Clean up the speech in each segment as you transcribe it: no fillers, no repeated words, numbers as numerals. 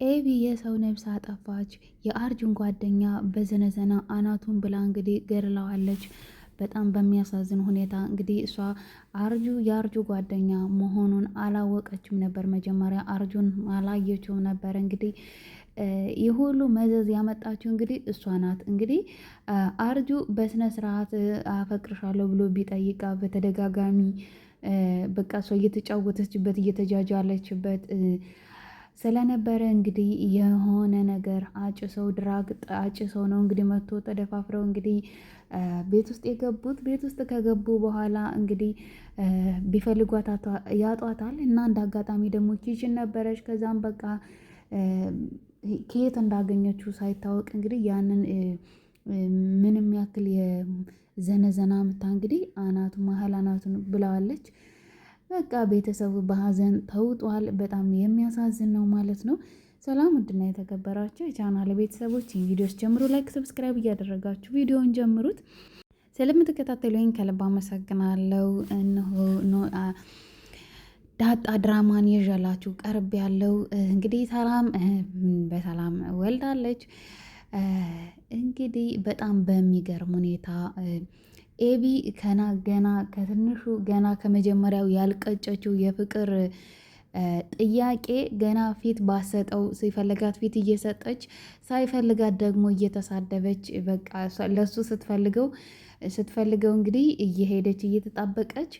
ኤቢ የሰው ነብስ አጠፋች። የአርጁን ጓደኛ በዘነዘና አናቱን ብላ እንግዲህ ገድለዋለች። በጣም በሚያሳዝን ሁኔታ እንግዲህ እሷ የአርጁ ጓደኛ መሆኑን አላወቀችም ነበር። መጀመሪያ አርጁን አላየችውም ነበር። እንግዲህ ይህ ሁሉ መዘዝ ያመጣችው እንግዲህ እሷ ናት። እንግዲህ አርጁ በስነ ስርዓት አፈቅርሻለሁ ብሎ ቢጠይቃ በተደጋጋሚ በቃ እሷ እየተጫወተችበት እየተጃጃለችበት ስለነበረ እንግዲህ የሆነ ነገር አጭሰው ድራግ አጭሰው ነው እንግዲህ መጥቶ ተደፋፍረው እንግዲህ ቤት ውስጥ የገቡት። ቤት ውስጥ ከገቡ በኋላ እንግዲህ ቢፈልጓት ያጧታል እና እንደ አጋጣሚ ደግሞ ኪችን ነበረች። ከዛም በቃ ከየት እንዳገኘችው ሳይታወቅ እንግዲህ ያንን ምንም ያክል የዘነዘና ምታ እንግዲህ አናቱ መሀል አናቱን ብለዋለች። በቃ ቤተሰቡ በሀዘን ተውጧል። በጣም የሚያሳዝን ነው ማለት ነው። ሰላም ውድና የተከበራችሁ የቻናል ቤተሰቦች ቪዲዮስ ጀምሮ ላይክ፣ ሰብስክራይብ እያደረጋችሁ ቪዲዮውን ጀምሩት። ስለምትከታተሉኝ ከልብ አመሰግናለሁ። እነሆ ዳጣ ድራማን ይዤላችሁ ቀርብ ያለው እንግዲህ ሰላም በሰላም ወልዳለች። እንግዲህ በጣም በሚገርም ሁኔታ ኤቢ ገና ከትንሹ ገና ከመጀመሪያው ያልቀጨችው የፍቅር ጥያቄ ገና ፊት ባሰጠው ሲፈልጋት ፊት እየሰጠች ሳይፈልጋት ደግሞ እየተሳደበች በቃ ለሱ ስትፈልገው እንግዲህ እየሄደች እየተጣበቀች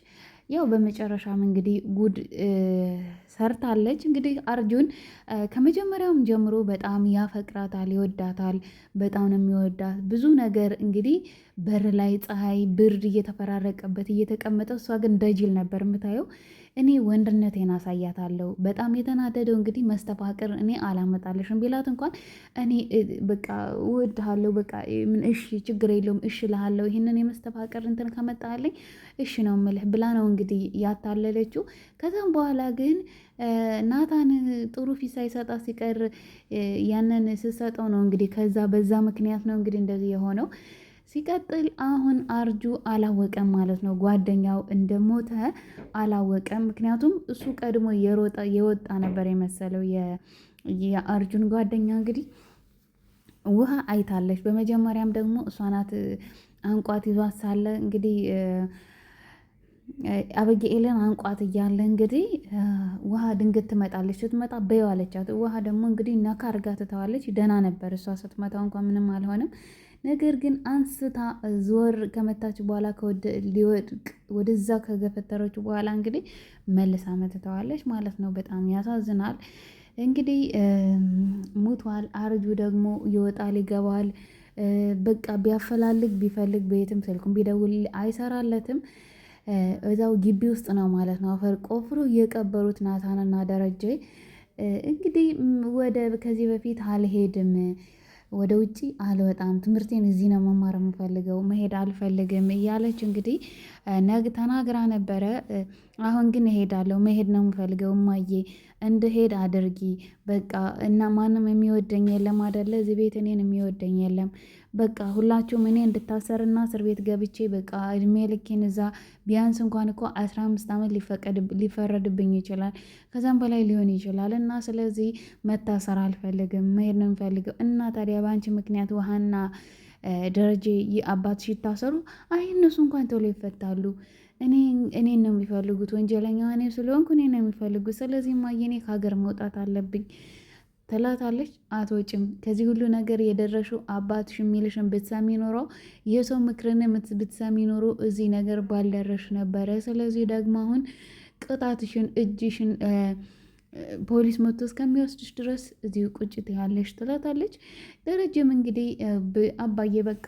ያው በመጨረሻም እንግዲህ ጉድ ሰርታለች። እንግዲህ አርጁን ከመጀመሪያውም ጀምሮ በጣም ያፈቅራታል፣ ይወዳታል፣ በጣም ነው የሚወዳት። ብዙ ነገር እንግዲህ በር ላይ ፀሐይ ብርድ እየተፈራረቀበት እየተቀመጠ እሷ ግን ደጅል ነበር የምታየው። እኔ ወንድነቴን አሳያታለሁ። በጣም የተናደደው እንግዲህ መስተፋቅር እኔ አላመጣልሽም ቢላት እንኳን እኔ በቃ እወድሃለሁ፣ በቃ እሺ ችግር የለውም እሺ እልሃለሁ፣ ይህንን የመስተፋቅር እንትን ከመጣልኝ እሺ ነው የምልህ ብላ ነው እንግዲህ ያታለለችው። ከዛም በኋላ ግን ናታን ጥሩ ፊት ሳይሰጣት ሲቀር ያንን ስትሰጠው ነው እንግዲህ በዛ ምክንያት ነው እንግዲህ እንደዚህ የሆነው። ሲቀጥል አሁን አርጁ አላወቀም ማለት ነው። ጓደኛው እንደሞተ አላወቀም። ምክንያቱም እሱ ቀድሞ የወጣ ነበር የመሰለው። የአርጁን ጓደኛ እንግዲህ ውሃ አይታለች። በመጀመሪያም ደግሞ እሷ ናት አንቋት ይዟት ሳለ እንግዲህ አበጌኤልን አንቋት እያለ እንግዲህ ውሃ ድንገት ትመጣለች። ስትመጣ በይው አለቻት። ውሃ ደግሞ እንግዲህ ነካ አርጋ ትተዋለች። ደህና ነበር እሷ ስትመታው እንኳን ምንም አልሆነም። ነገር ግን አንስታ ዞር ከመታች በኋላ ሊወድቅ ወደዛ ከገፈተረች በኋላ እንግዲህ መልሳ መትተዋለች ማለት ነው። በጣም ያሳዝናል። እንግዲህ ሙቷል። አርጁ ደግሞ ይወጣል ይገባል። በቃ ቢፈልግ በየትም ስልኩን ቢደውል አይሰራለትም። እዛው ግቢ ውስጥ ነው ማለት ነው። አፈር ቆፍሮ እየቀበሩት ናታንና ደረጀ። እንግዲህ ከዚህ በፊት አልሄድም፣ ወደ ውጪ አልወጣም፣ ትምህርቴን እዚህ ነው መማር የምፈልገው፣ መሄድ አልፈልግም እያለች እንግዲህ ተናግራ ነበረ። አሁን ግን እሄዳለሁ፣ መሄድ ነው የምፈልገው እማዬ እንድሄድ አድርጊ በቃ እና ማንም የሚወደኝ የለም አይደለ? እዚህ ቤት እኔን የሚወደኝ የለም። በቃ ሁላችሁም እኔ እንድታሰርና እስር ቤት ገብቼ በቃ እድሜ ልኬን እዛ ቢያንስ እንኳን እኮ 15 ዓመት ሊፈረድብኝ ይችላል፣ ከዛም በላይ ሊሆን ይችላል። እና ስለዚህ መታሰር አልፈልግም፣ መሄድ ነው የምፈልገው። እና ታዲያ በአንቺ ምክንያት ውሃና ደረጀ አባትሽ ይታሰሩ? አይ እነሱ እንኳን ቶሎ ይፈታሉ። እኔን ነው የሚፈልጉት፣ ወንጀለኛ እኔ ስለሆንኩ እኔን ነው የሚፈልጉት። ስለዚህ እማዬ እኔ ከሀገር መውጣት አለብኝ ትላታለች። አትወጭም። ከዚህ ሁሉ ነገር የደረሽው አባትሽ የሚልሽን ብትሰሚ ኖሮ፣ የሰው ምክርን ብትሰሚ ኖሮ እዚህ ነገር ባልደረሽ ነበረ። ስለዚህ ደግሞ አሁን ቅጣትሽን እጅሽን ፖሊስ መጥቶ እስከሚወስድሽ ድረስ እዚሁ ቁጭት ያለሽ ትላታለች። ደረጀም እንግዲህ አባዬ በቃ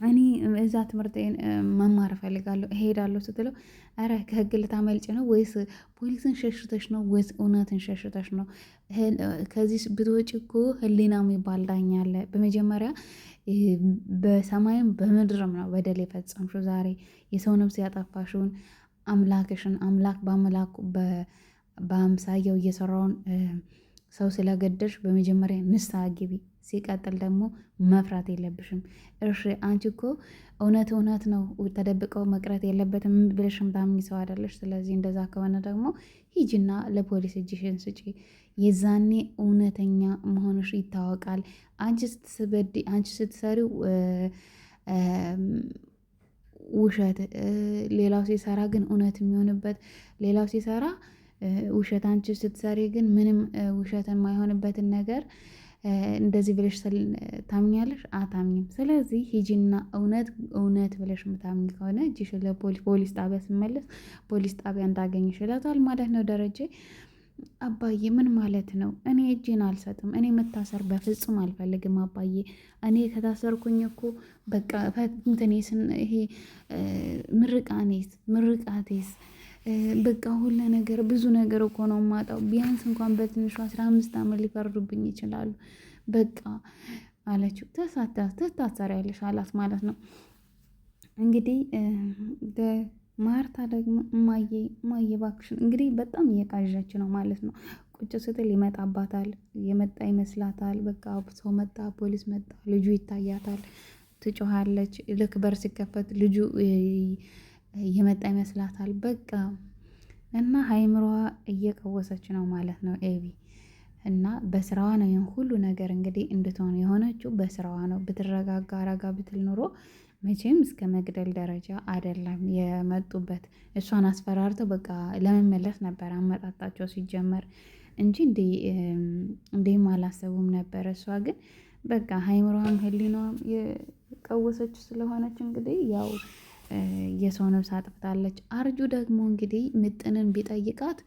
እኔ እዛ ትምህርቴን መማር እፈልጋለሁ እሄዳለሁ ስትለው፣ ኧረ ከህግ ልታመልጭ ነው ወይስ ፖሊስን ሸሽተሽ ነው ወይስ እውነትን ሸሽተሽ ነው? ከዚህ ብትወጪ እኮ ህሊና የሚባል ዳኛ አለ። በመጀመሪያ በሰማይም በምድርም ነው በደል የፈጸምሽው። ዛሬ የሰው ነፍስ ያጠፋሽውን አምላክ በአምላኩ በአምሳያው እየሰራውን ሰው ስለገደልሽ በመጀመሪያ ንስሐ ግቢ። ሲቀጥል ደግሞ መፍራት የለብሽም። እሺ አንቺ እኮ እውነት ነው ተደብቀው መቅረት የለበትም ብለሽም ታምኚ ሰው አይደለሽ። ስለዚህ እንደዛ ከሆነ ደግሞ ሂጂና ለፖሊስ እጅሽን ስጪ። የዛኔ እውነተኛ መሆንሽ ይታወቃል። አንቺ ስትሰሪው ውሸት፣ ሌላው ሲሰራ ግን እውነት የሚሆንበት፣ ሌላው ሲሰራ ውሸት፣ አንቺ ስትሰሪ ግን ምንም ውሸት የማይሆንበትን ነገር እንደዚህ ብለሽ ታምኛለሽ? አታምኝም። ስለዚህ ሂጂና እውነት ብለሽ የምታምኝ ከሆነ እጅሽ ለፖሊስ ጣቢያ ስመለስ ፖሊስ ጣቢያ እንዳገኝሽ ይላታል ማለት ነው ደረጀ። አባዬ ምን ማለት ነው? እኔ እጄን አልሰጥም። እኔ መታሰር በፍጹም አልፈልግም አባዬ። እኔ ከታሰርኩኝ እኮ በቃ እንትኔስን ይሄ ምርቃቴስ በቃ ሁሉ ነገር ብዙ ነገር እኮ ነው የማጣው። ቢያንስ እንኳን በትንሹ 15 ዓመት ሊፈርዱብኝ ይችላሉ። በቃ አለችው። ትታሰሪያለሽ አላት ማለት ነው። እንግዲህ ማርታ ደግሞ እማዬ እባክሽን፣ እንግዲህ በጣም እየቃዣች ነው ማለት ነው። ቁጭ ስትል ይመጣባታል፣ የመጣ ይመስላታል። በቃ ሰው መጣ፣ ፖሊስ መጣ፣ ልጁ ይታያታል፣ ትጮኻለች። ልክ በር ሲከፈት ልጁ የመጣ ይመስላታል። በቃ እና ሀይምሮዋ እየቀወሰች ነው ማለት ነው ኤቢ። እና በስራዋ ነው ይሄን ሁሉ ነገር እንግዲህ እንድትሆን የሆነችው በስራዋ ነው። ብትረጋጋ ረጋ ብትል ኑሮ መቼም እስከ መግደል ደረጃ አይደለም የመጡበት። እሷን አስፈራርተው በቃ ለመመለስ ነበር አመጣጣቸው ሲጀመር እንጂ እንዲህም አላሰቡም ነበር። እሷ ግን በቃ ሀይምሮዋም ህሊናዋም የቀወሰች ስለሆነች እንግዲህ ያው የሰው ነፍስ አጥፍታለች። አርጁ ደግሞ እንግዲህ ምጥንን ቢጠይቃት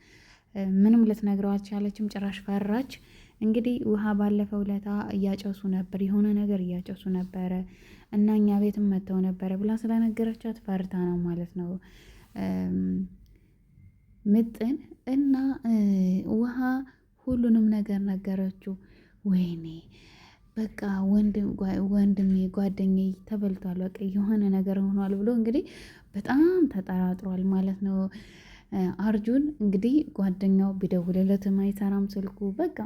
ምንም ልትነግረው አልቻለችም። ጭራሽ ፈራች። እንግዲህ ውሃ ባለፈው ለታ እያጨሱ ነበር፣ የሆነ ነገር እያጨሱ ነበረ እና እኛ ቤትም መጥተው ነበረ ብላ ስለነገረቻት ፈርታ ነው ማለት ነው ምጥን። እና ውሃ ሁሉንም ነገር ነገረችው። ወይኔ በቃ ወንድሜ ጓደኛዬ ተበልቷል፣ በቃ የሆነ ነገር ሆኗል ብሎ እንግዲህ በጣም ተጠራጥሯል ማለት ነው አርጁን። እንግዲህ ጓደኛው ቢደውልለትም አይሰራም ስልኩ በቃ።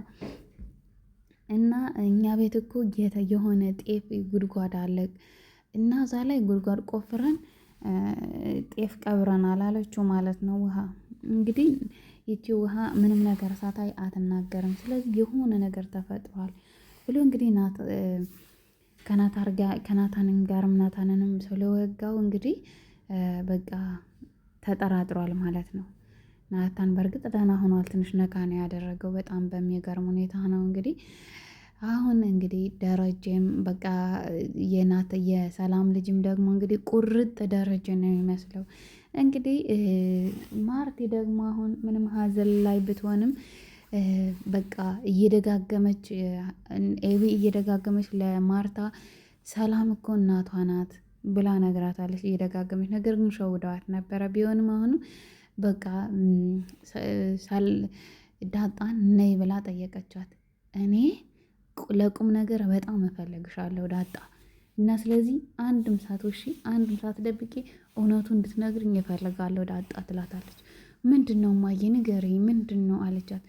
እና እኛ ቤት እኮ የሆነ ጤፍ ጉድጓድ አለ እና እዛ ላይ ጉድጓድ ቆፍረን ጤፍ ቀብረናል አለችው ማለት ነው ውሃ። እንግዲህ ይቺ ውሃ ምንም ነገር ሳታይ አትናገርም። ስለዚህ የሆነ ነገር ተፈጥሯል ብሎ እንግዲህ ከናታንም ጋርም ናታንንም ስለወጋው እንግዲህ በቃ ተጠራጥሯል ማለት ነው። ናታን በእርግጥ ደህና ሆኗል። ትንሽ ነካ ነው ያደረገው። በጣም በሚገርም ሁኔታ ነው እንግዲህ አሁን እንግዲህ ደረጀም በቃ የሰላም ልጅም ደግሞ እንግዲህ ቁርጥ ደረጀ ነው የሚመስለው። እንግዲህ ማርቲ ደግሞ አሁን ምንም ሀዘን ላይ ብትሆንም በቃ እየደጋገመች ኤቢ እየደጋገመች ለማርታ ሰላም እኮ እናቷ ናት ብላ ነግራታለች እየደጋገመች። ነገር ግን ሸውደዋት ነበረ። ቢሆንም አሁኑ በቃ ዳጣን ነይ ብላ ጠየቀቻት። እኔ ለቁም ነገር በጣም እፈልግሻለሁ ዳጣ እና ስለዚህ አንድም ሰዓት ደብቄ እውነቱ እንድትነግርኝ እፈልጋለሁ ዳጣ ትላታለች። ምንድን ነው እማዬ ንገሪኝ፣ ምንድን ነው አለቻት።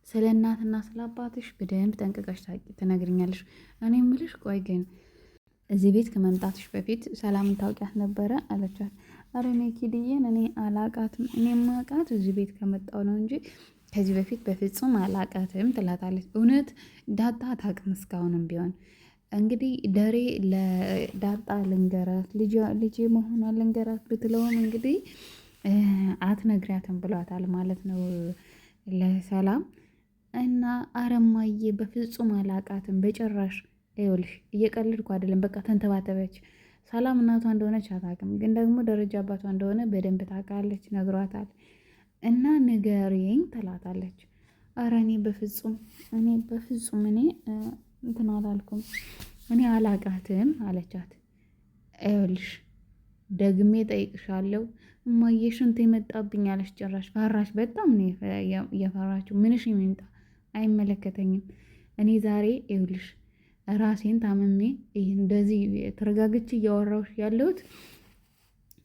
ስለ እናትና ስለ አባትሽ በደንብ ጠንቅቀሽ ትነግርኛለሽ። እኔ የምልሽ ቆይ ግን እዚህ ቤት ከመምጣትሽ በፊት ሰላምን ታውቂያት ነበረ አለቻት። አረ እኔ ኪድዬን እኔ አላቃትም። እኔ ማቃት እዚህ ቤት ከመጣው ነው እንጂ ከዚህ በፊት በፍጹም አላቃትም ትላታለች። እውነት ዳጣ አታውቅም እስካሁንም ቢሆን እንግዲህ ደሬ ለዳጣ ልንገራት ልጄ መሆኗን ልንገራት ብትለውም እንግዲህ አትነግሪያትም ብሏታል ማለት ነው ለሰላም። እና አረማዬ በፍጹም አላቃትም በጭራሽ። ይኸውልሽ እየቀለድኩ አይደለም፣ በቃ ተንተባተበች። ሰላም እናቷ እንደሆነች አታውቅም፣ ግን ደግሞ ደረጃ አባቷ እንደሆነ በደንብ ታውቃለች፣ ነግሯታል። እና ንገሪኝ ትላታለች። አረ እኔ በፍጹም እንትን አላልኩም፣ እኔ አላቃትም አለቻት። ይኸውልሽ ደግሜ ጠይቅሻለሁ እማዬ ሽንት የመጣብኝ አለች። ጭራሽ ፈራሽ። በጣም ነው የፈራችው። ምንሽ ይምጣ አይመለከተኝም። እኔ ዛሬ ይኸውልሽ ራሴን ታመሜ እንደዚህ ተረጋግቼ እያወራሁሽ ያለሁት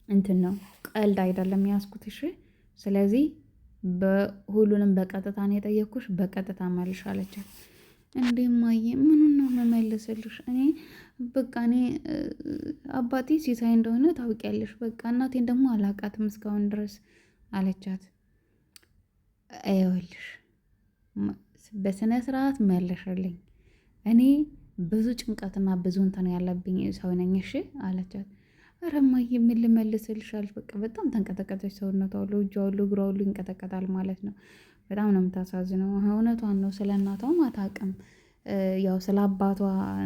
እንትን ነው፣ ቀልድ አይደለም ያዝኩት። እሺ ስለዚህ ሁሉንም በቀጥታ ነው የጠየኩሽ፣ በቀጥታ መልሽ አለቻት። እንዴ እማዬ ምኑን ነው መመልስልሽ? እኔ በቃ እኔ አባቴ ሲሳይ እንደሆነ ታውቂያለሽ፣ በቃ እናቴን ደግሞ አላቃትም እስካሁን ድረስ አለቻት። ይኸውልሽ በስነ ስርዓት መለሸልኝ፣ እኔ ብዙ ጭንቀትና ብዙ እንትን ያለብኝ ሰው ነኝ እሺ አለቻት። ኧረ እማዬ ምን ልመልስልሽ አለች። በቃ በጣም ተንቀጠቀጠች። ሰውነቷ ሁሉ እጇ ሁሉ እግሯ ሁሉ ይንቀጠቀጣል ማለት ነው። በጣም ነው የምታሳዝነው። እውነቷን ነው። ስለ እናቷም አታውቅም። ያው ስለ አባቷ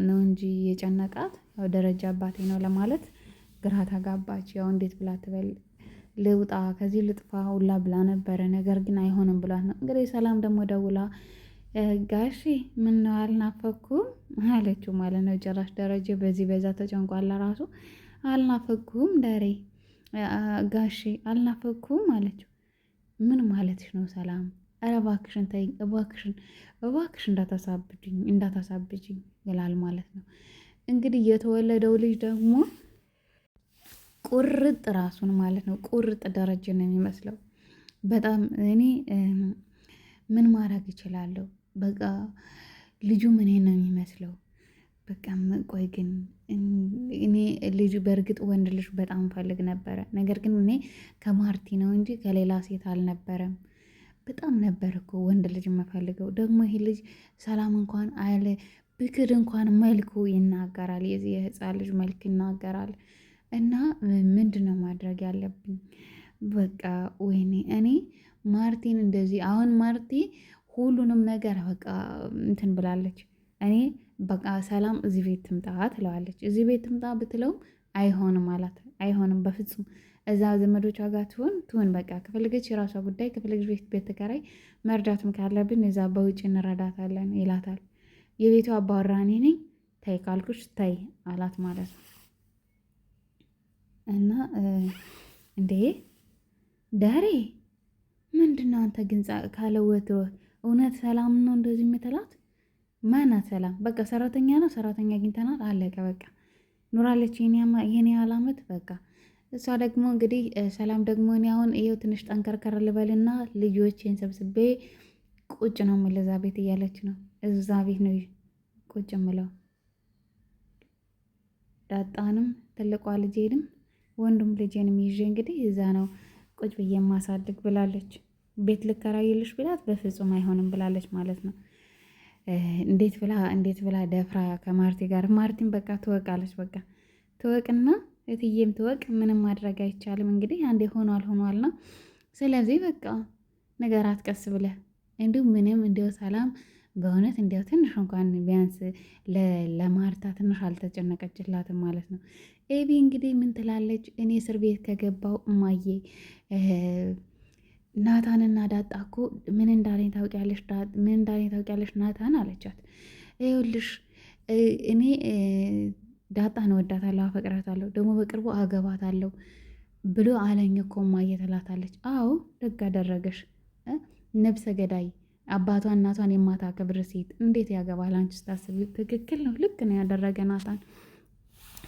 ነው እንጂ የጨነቃት ያው ደረጃ አባቴ ነው ለማለት ግራ ተጋባች። ያው እንዴት ብላ ትበል ልውጣ ከዚህ ልጥፋ ሁላ ብላ ነበረ። ነገር ግን አይሆንም ብላት ነው እንግዲህ። ሰላም ደግሞ ደውላ ጋሺ ምን ነው አልናፈኩም አለችው ማለት ነው። ጭራሽ ደረጀ በዚህ በዛ ተጨንቋል። ራሱ አልናፈኩም ደሬ ጋሺ አልናፈኩም አለችው። ምን ማለትሽ ነው ሰላም? ኧረ እባክሽን ተይኝ፣ እባክሽ እንዳታሳብጅኝ ይላል ማለት ነው። እንግዲህ የተወለደው ልጅ ደግሞ ቁርጥ ራሱን ማለት ነው ቁርጥ ደረጀ ነው የሚመስለው። በጣም እኔ ምን ማድረግ እችላለሁ? በቃ ልጁ ምን ነው የሚመስለው። በቃ ቆይ ግን እኔ ልጅ በእርግጥ ወንድ ልጅ በጣም ፈልግ ነበረ። ነገር ግን እኔ ከማርቲ ነው እንጂ ከሌላ ሴት አልነበረም። በጣም ነበር እኮ ወንድ ልጅ የምፈልገው። ደግሞ ይሄ ልጅ ሰላም እንኳን አለ ብክር እንኳን መልኩ ይናገራል። የዚህ የህፃን ልጅ መልክ ይናገራል። እና ምንድን ነው ማድረግ ያለብኝ? በቃ ወይኔ እኔ ማርቲን እንደዚህ አሁን ማርቲ ሁሉንም ነገር በቃ እንትን ብላለች። እኔ በቃ ሰላም እዚህ ቤት ትምጣ ትለዋለች። እዚህ ቤት ትምጣ ብትለውም አይሆንም አላት። አይሆንም በፍጹም እዛ ዘመዶቿ ጋር ትሆን በቃ ከፈለገች የራሷ ጉዳይ፣ ከፈለገች ቤት ተከራይ፣ መርዳትም ካለብን እዛ በውጭ እንረዳታለን ይላታል። የቤቱ አባወራ እኔ ነኝ፣ ተይ ካልኩሽ ተይ አላት ማለት ነው። እና እንዴ ዳሬ ምንድነው አንተ ግን ካለ ወትሮ እውነት ሰላም ነው እንደዚህ የምትላት? ማናት ሰላም? በቃ ሰራተኛ ነው፣ ሰራተኛ አግኝተናል፣ አለቀ በቃ ኑራለች የኔ አላመት በቃ። እሷ ደግሞ እንግዲህ ሰላም ደግሞ እኔ አሁን ይኸው ትንሽ ጠንከርከር ልበልና ልጆቼን ሰብስቤ ቁጭ ነው የምልህ እዛ ቤት እያለች ነው። እዛ ቤት ነው ቁጭ የምለው። ዳጣንም ትልቋ ልጄንም ወንዱም ልጄንም ይዤ እንግዲህ እዛ ነው ቁጭ ብዬ ማሳድግ ብላለች። ቤት ልከራይልሽ ብላት በፍጹም አይሆንም ብላለች ማለት ነው። እንዴት ብላ ደፍራ ከማርቲ ጋር ማርቲን በቃ ትወቃለች። በቃ ትወቅና እትዬም ትወቅ፣ ምንም ማድረግ አይቻልም። እንግዲህ አንዴ ሆኗልና ስለዚህ በቃ ነገራት ቀስ ብለህ እንዲሁ ምንም እንዲያው ሰላም በእውነት እንዲያው ትንሽ እንኳን ቢያንስ ለማርታ ትንሽ አልተጨነቀችላትም ማለት ነው። ኤቢ እንግዲህ ምን ትላለች? እኔ እስር ቤት ከገባው እማዬ ናታንና ዳጣ እኮ ምን እንዳለኝ ታውቂያለሽ ናታን አለቻት። ይኸውልሽ እኔ ዳጣን እወዳታለሁ፣ አፈቅራታለሁ፣ ደግሞ በቅርቡ አገባታለሁ ብሎ አለኝ እኮ እማዬ ትላታለች። አዎ ደግ አደረገሽ። ነብሰ ገዳይ አባቷ እናቷን የማታከብር ሴት እንዴት ያገባል? አንቺ ስታስቢ ትክክል ነው፣ ልክ ነው ያደረገ ናታን።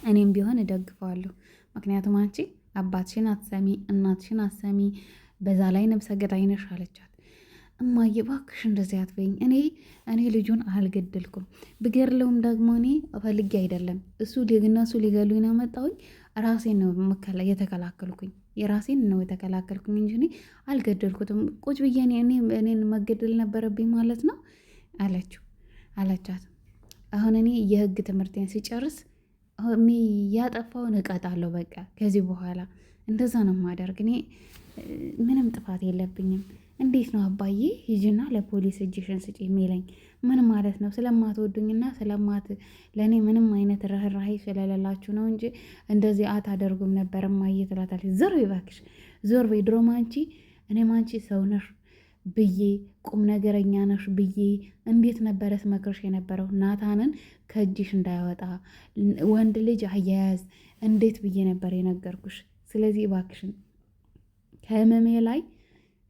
እኔም ቢሆን እደግፈዋለሁ። ምክንያቱም አንቺ አባትሽን አትሰሚ፣ እናትሽን አትሰሚ፣ በዛ ላይ ነብሰ ገዳይ ነሽ አለቻት። እማዬ እባክሽ እንደዚህ አትበይኝ። እኔ ልጁን አልገደልኩም። ብገድለውም ደግሞ እኔ ፈልጌ አይደለም። እሱ ሊገሉኝ ነው መጣሁኝ። ራሴን ነው የተከላከልኩኝ፣ የራሴን ነው የተከላከልኩኝ እንጂ እኔ አልገደልኩትም። ቁጭ ብዬ እኔን መገደል ነበረብኝ ማለት ነው አለቻት። አሁን እኔ የህግ ትምህርቴን ሲጨርስ ያጠፋውን እቀጣለሁ። በቃ ከዚህ በኋላ እንደዛ ነው ማደርግ። እኔ ምንም ጥፋት የለብኝም። እንዴት ነው አባዬ ሂጂና ለፖሊስ እጅሽን ስጪ የሚለኝ? ምን ማለት ነው? ስለማትወዱኝና ለእኔ ምንም አይነት ርህራሄ ስለሌላችሁ ነው እንጂ እንደዚህ አታደርጉም ነበር እማዬ ትላታለች። ዞር በይ እባክሽ፣ ዞር በይ። ድሮም እኔም አንቺ ሰው ነሽ ብዬ ቁም ነገረኛ ነሽ ብዬ እንዴት ነበረ ስመክርሽ የነበረው? ናታንን ከእጅሽ እንዳይወጣ ወንድ ልጅ አያያዝ እንዴት ብዬ ነበር የነገርኩሽ? ስለዚህ እባክሽን ከህመሜ ላይ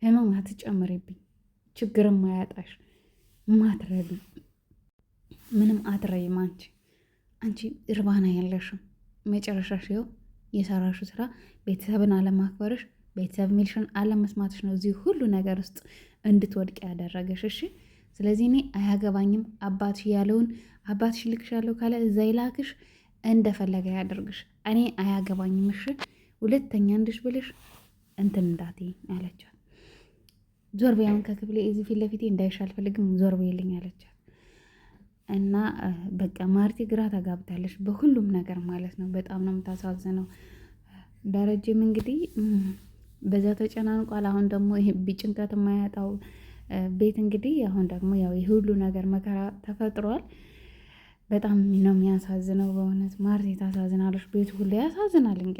ህመም አትጨምሪብኝ። ችግርም አያጣሽ። ማትረቢ ምንም አትረይም። አንቺ እርባና ያለሽም መጨረሻሽ ይኸው የሰራሹ ስራ ቤተሰብን አለማክበርሽ ቤተሰብ ሚልሽን አለመስማትሽ ነው እዚህ ሁሉ ነገር ውስጥ እንድትወድቅ ያደረገሽ። እሺ ስለዚህ እኔ አያገባኝም። አባትሽ ያለውን አባትሽ ልክሻለሁ ካለ እዛ ይላክሽ፣ እንደፈለገ ያደርግሽ። እኔ አያገባኝም። እሺ ሁለተኛ እንድሽ ብልሽ እንትን እንዳትዪ አለቻት። ዞር በይ አሁን ከክፍሌ እዚህ ፊት ለፊቴ እንዳይሽ አልፈልግም፣ ዞር በይልኝ አለቻት። እና በቃ ማርቲ ግራ ተጋብታለች በሁሉም ነገር ማለት ነው። በጣም ነው የምታሳዝነው። ደረጀም እንግዲህ በዛ ተጨናንቋል። አሁን ደግሞ ይሄ ጭንቀት የማያጣው ቤት እንግዲህ አሁን ደግሞ ያው ይህ ሁሉ ነገር መከራ ተፈጥሯል። በጣም ነው የሚያሳዝነው በእውነት ማርቲ ታሳዝናለች። ቤቱ ሁሉ ያሳዝናል እንግዲህ